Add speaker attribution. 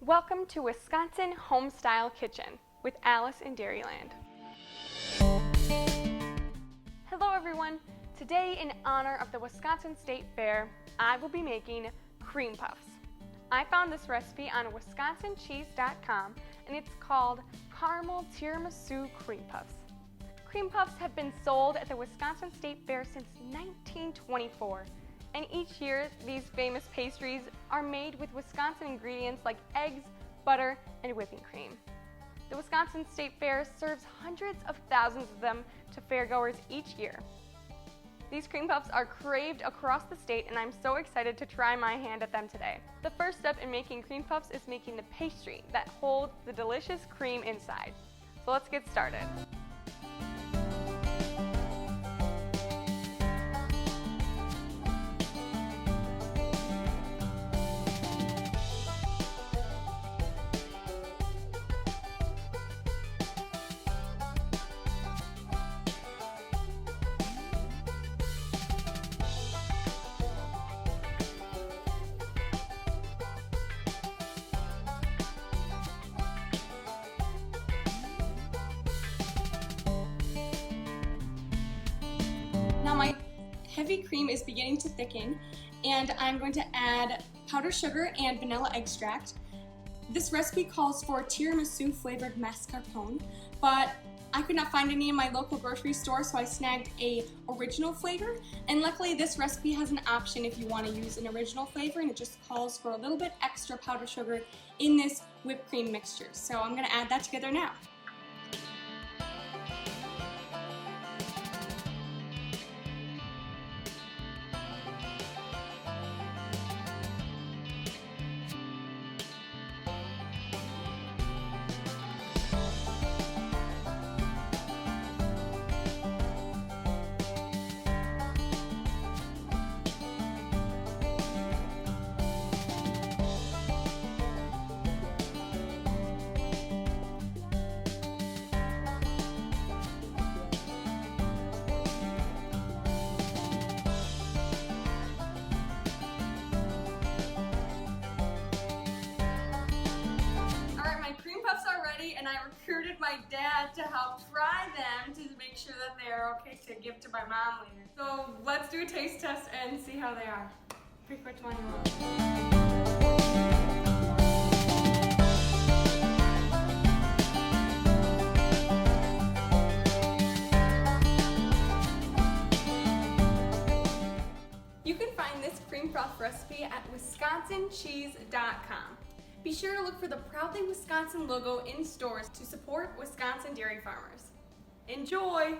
Speaker 1: Welcome to Wisconsin Homestyle Kitchen with Alice in Dairyland. Hello everyone! Today, in honor of the Wisconsin State Fair, I will be making cream puffs. I found this recipe on wisconsincheese.com and it's called Caramel Tiramisu Cream Puffs. Cream puffs have been sold at the Wisconsin State Fair since 1924. And each year, these famous pastries are made with Wisconsin ingredients like eggs, butter, and whipping cream. The Wisconsin State Fair serves hundreds of thousands of them to fairgoers each year. These cream puffs are craved across the state, and I'm so excited to try my hand at them today. The first step in making cream puffs is making the pastry that holds the delicious cream inside. So let's get started. Now my heavy cream is beginning to thicken, and I'm going to add powdered sugar and vanilla extract. This recipe calls for tiramisu flavored mascarpone, but I could not find any in my local grocery store, so I snagged a original flavor. And luckily this recipe has an option if you want to use an original flavor, and it just calls for a little bit extra powdered sugar in this whipped cream mixture. So I'm going to add that together now. And I recruited my dad to help try them to make sure that they're okay to give to my mom later. So let's do a taste test and see how they are. Pick which one you want. You can find this cream puff recipe at wisconsincheese.com. Be sure to look for the Proudly Wisconsin logo in stores to support Wisconsin dairy farmers. Enjoy!